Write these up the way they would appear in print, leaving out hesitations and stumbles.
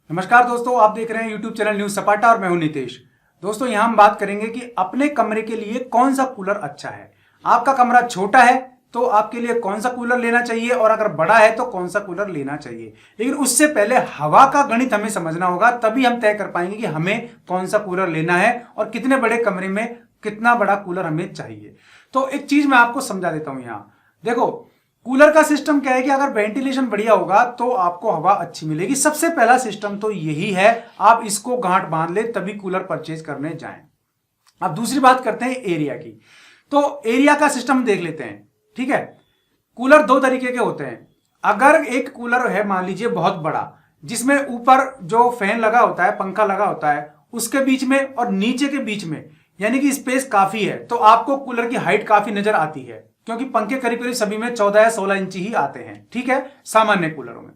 नमस्कार दोस्तों, आप देख रहे हैं यूट्यूब चैनल न्यूज सपाटा और मैं हूं नितेश। दोस्तों यहां हम बात करेंगे कि अपने कमरे के लिए कौन सा कूलर अच्छा है। आपका कमरा छोटा है तो आपके लिए कौन सा कूलर लेना चाहिए और अगर बड़ा है तो कौन सा कूलर लेना चाहिए। लेकिन उससे पहले हवा का गणित हमें समझना होगा, तभी हम तय कर पाएंगे कि हमें कौन सा कूलर लेना है और कितने बड़े कमरे में कितना बड़ा कूलर हमें चाहिए। तो एक चीज मैं आपको समझा देता हूं। यहां देखो, कूलर का सिस्टम क्या है कि अगर वेंटिलेशन बढ़िया होगा तो आपको हवा अच्छी मिलेगी। सबसे पहला सिस्टम तो यही है, आप इसको गांठ बांध ले तभी कूलर परचेज करने जाएं। अब दूसरी बात करते हैं एरिया की। तो एरिया का सिस्टम देख लेते हैं, ठीक है। कूलर दो तरीके के होते हैं। अगर एक कूलर है मान लीजिए बहुत बड़ा, जिसमें ऊपर जो फैन लगा होता है, पंखा लगा होता है, उसके बीच में और नीचे के बीच में यानी कि स्पेस काफी है, तो आपको कूलर की हाइट काफी नजर आती है, क्योंकि पंखे करीब करीब सभी में 14 या 16 इंच ही आते हैं, ठीक है, सामान्य कूलरों में।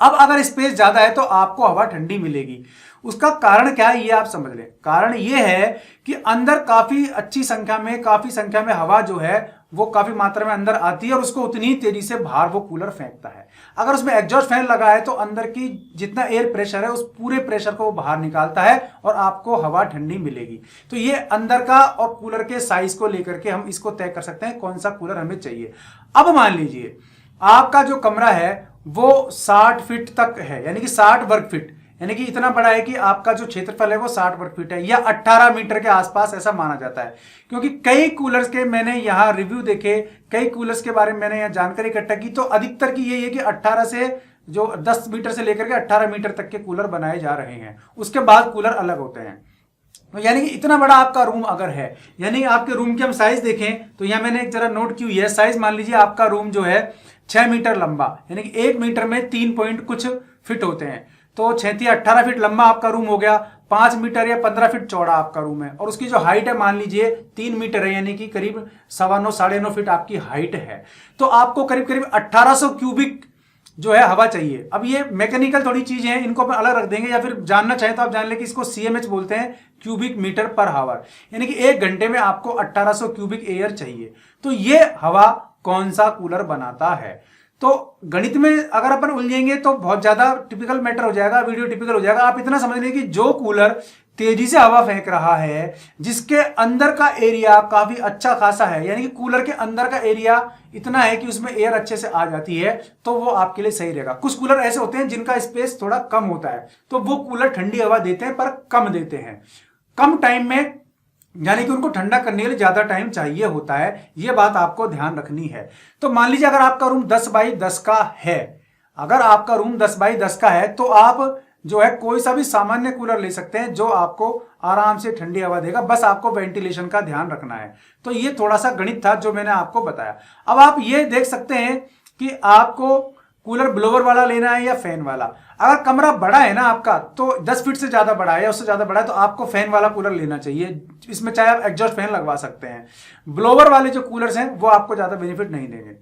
अब अगर स्पेस ज्यादा है तो आपको हवा ठंडी मिलेगी। उसका कारण क्या है ये आप समझ लें। कारण ये है कि अंदर काफी अच्छी संख्या में, काफी संख्या में हवा जो है वो काफी मात्रा में अंदर आती है और उसको उतनी ही तेजी से बाहर वो कूलर फेंकता है। अगर उसमें एग्जॉस्ट फैन लगा है तो अंदर की जितना एयर प्रेशर है उस पूरे प्रेशर को वो बाहर निकालता है और आपको हवा ठंडी मिलेगी। तो ये अंदर का और कूलर के साइज को लेकर के हम इसको तय कर सकते हैं कौन सा कूलर हमें चाहिए। अब मान लीजिए आपका जो कमरा है वो 60 फीट तक है, यानी कि 60 वर्ग फीट, यानी कि इतना बड़ा है कि आपका जो क्षेत्रफल है वो 60 वर्ग फीट है या 18 मीटर के आसपास ऐसा माना जाता है। क्योंकि कई कूलर्स के मैंने यहाँ रिव्यू देखे, कई कूलर्स के बारे में मैंने यहाँ जानकारी इकट्ठा की, तो अधिकतर की यही है कि 18 से जो 10 मीटर से लेकर के 18 मीटर तक के कूलर बनाए जा रहे हैं। उसके बाद कूलर अलग होते हैं। तो यानी कि इतना बड़ा आपका रूम अगर है, यानी आपके रूम की हम साइज देखें तो यहाँ मैंने एक जरा नोट की हुई है साइज। मान लीजिए आपका रूम जो है 6 मीटर लंबा, यानी कि 1 मीटर में 3 पॉइंट कुछ फिट होते हैं, तो 6 18 फीट लंबा आपका रूम हो गया। 5 मीटर या 15 फीट चौड़ा आपका रूम है और उसकी जो हाइट है मान लीजिए 3 मीटर है, यानी कि करीब 9.25 9.5 फीट आपकी हाइट है। तो आपको करीब करीब 1800 क्यूबिक जो है हवा चाहिए। अब ये मैकेनिकल थोड़ी चीज है, इनको अपन अलग रख देंगे, या फिर जानना चाहे तो आप जान ले कि इसको सीएमएच बोलते हैं, क्यूबिक मीटर पर हावर, यानी कि 1 घंटे में आपको 1800 क्यूबिक एयर चाहिए। तो ये हवा कौन सा कूलर बनाता है। तो गणित में अगर अपन उलझेंगे तो बहुत ज्यादा टिपिकल मैटर हो जाएगा, वीडियो टिपिकल हो जाएगा। आप इतना समझ लें कि जो कूलर तेजी से हवा फेंक रहा है, जिसके अंदर का एरिया काफी अच्छा खासा है, यानी कि कूलर के अंदर का एरिया इतना है कि उसमें एयर अच्छे से आ जाती है, तो वो आपके लिए सही रहेगा। कुछ कूलर ऐसे होते हैं जिनका स्पेस थोड़ा कम होता है, तो वो कूलर ठंडी हवा देते हैं पर कम देते हैं, कम टाइम में, यानी कि उनको ठंडा करने के लिए ज्यादा टाइम चाहिए होता है। ये बात आपको ध्यान रखनी है। तो मान लीजिए अगर आपका रूम 10 बाई 10 का है, अगर आपका रूम 10 बाई 10 का है तो आप जो है कोई सा भी सामान्य कूलर ले सकते हैं जो आपको आराम से ठंडी हवा देगा। बस आपको वेंटिलेशन का ध्यान रखना है। तो ये थोड़ा सा गणित था जो मैंने आपको बताया। अब आप ये देख सकते हैं कि आपको कूलर ब्लोअर वाला लेना है या फैन वाला। अगर कमरा बड़ा है ना आपका, तो 10 फीट से ज्यादा बड़ा है या उससे ज्यादा बड़ा है, तो आपको फैन वाला कूलर लेना चाहिए। इसमें चाहे आप एग्जॉस्ट फैन लगवा सकते हैं। ब्लोअर वाले जो कूलर्स हैं वो आपको ज्यादा बेनिफिट नहीं देंगे।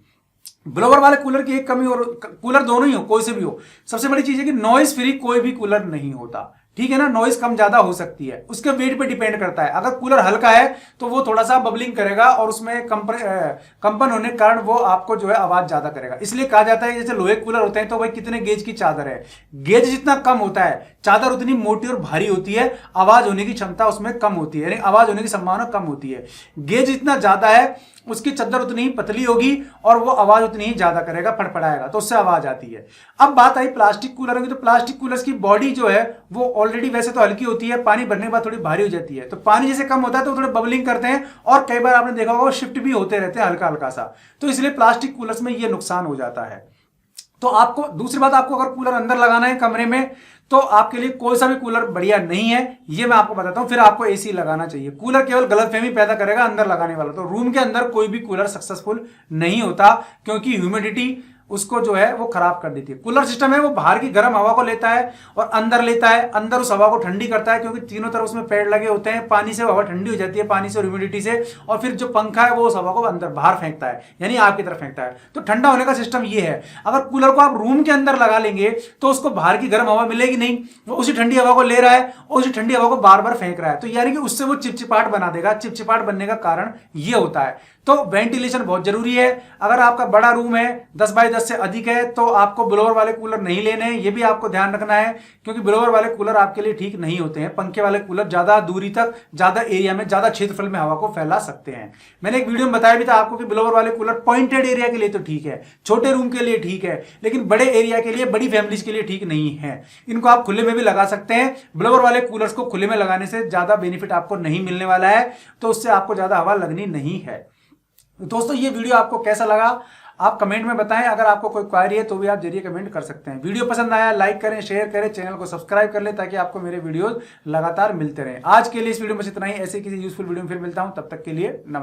ब्लोअर वाले कूलर की एक कमी, और कूलर दोनों ही हो, कोई से भी हो, सबसे बड़ी चीज है कि नॉइज फ्री कोई भी कूलर नहीं होता, ठीक है ना। नॉइज कम ज्यादा हो सकती है, उसके वेट पे डिपेंड करता है। अगर कूलर हल्का है तो वो थोड़ा सा बबलिंग करेगा और उसमें कंपन होने के कारण वो आपको जो है आवाज ज्यादा करेगा। इसलिए कहा जाता है जैसे लोहे कूलर होते हैं तो भाई कितने गेज की चादर है, गेज जितना कम होता है चादर उतनी मोटी और भारी होती है, आवाज होने की क्षमता उसमें कम होती है, यानी आवाज होने की संभावना कम होती है। गेज जितना ज्यादा है उसकी चादर उतनी ही पतली होगी और वो आवाज उतनी ही ज्यादा करेगा, फड़फड़ाएगा, तो उससे आवाज आती है। अब बात आई प्लास्टिक कूलर की, तो प्लास्टिक कूलर्स की बॉडी जो है वो ऑलरेडी वैसे तो हल्की होती है, पानी भरने के बाद थोड़ी भारी हो जाती है। तो पानी जैसे कम होता है तो थोड़े बबलिंग करते हैं और कई बार आपने देखा होगा शिफ्ट भी होते रहते हैं हल्का हल्का सा। तो इसलिए प्लास्टिक कूलर्स में ये नुकसान हो जाता है। तो आपको दूसरी बात, आपको अगर कूलर अंदर लगाना है कमरे में तो आपके लिए कोई सा भी कूलर बढ़िया नहीं है, ये मैं आपको बताता हूं। फिर आपको एसी लगाना चाहिए। कूलर केवल गलतफहमी पैदा करेगा अंदर लगाने वाला। तो रूम के अंदर कोई भी कूलर सक्सेसफुल नहीं होता, क्योंकि ह्यूमिडिटी उसको जो है वो खराब कर देती है। कूलर सिस्टम है वो बाहर की गर्म हवा को लेता है और अंदर लेता है, अंदर उस हवा को ठंडी करता है, क्योंकि तीनों तरफ उसमें पेड़ लगे होते हैं। पानी से हवा ठंडी हो जाती है, पानी से और ह्यूमिडिटी से, और फिर जो पंखा है वो उस हवा को अंदर बाहर फेंकता है, यानी आपकी तरफ फेंकता है। तो ठंडा होने का सिस्टम ये है। अगर कूलर को आप रूम के अंदर लगा लेंगे तो उसको बाहर की गर्म हवा मिलेगी नहीं, वो उसी ठंडी हवा को ले रहा है और उसी ठंडी हवा को बार बार फेंक रहा है, तो यानी कि उससे वो चिपचिपाहट बना देगा। चिपचिपाहट बनने का कारण ये होता है। तो वेंटिलेशन बहुत जरूरी है। अगर आपका बड़ा रूम है 10 बाई 10 10 से अधिक है तो आपको ब्लोअर वाले कूलर नहीं लेने हैं, ये भी आपको ध्यान रखना है, क्योंकि ब्लोअर वाले कूलर आपके लिए ठीक नहीं होते हैं। पंखे वाले कूलर ज्यादा दूरी तक, ज्यादा एरिया में, ज्यादा क्षेत्रफल में हवा को फैला सकते हैं। मैंने एक वीडियो में बताया भी था आपको कि ब्लोअर वाले कूलर पॉइंटेड एरिया के लिए तो ठीक है, छोटे रूम के लिए ठीक है, लेकिन बड़े एरिया के लिए, बड़ी फैमिलीज के लिए ठीक नहीं है। इनको आप खुले में भी लगा सकते हैं। ब्लोअर वाले कूलर्स को खुले में लगाने से ज्यादा बेनिफिट आपको नहीं मिलने वाला है, तो उससे आपको ज्यादा हवा लगनी नहीं है। दोस्तों ये वीडियो आपको कैसा लगा आप कमेंट में बताएं। अगर आपको कोई क्वेरी है तो भी आप जरिए कमेंट कर सकते हैं। वीडियो पसंद आया लाइक करें, शेयर करें, चैनल को सब्सक्राइब कर लें ताकि आपको मेरे वीडियोस लगातार मिलते रहें। आज के लिए इस वीडियो में इतना ही। ऐसे किसी यूजफुल वीडियो में फिर मिलता हूं, तब तक के लिए नमस्कार।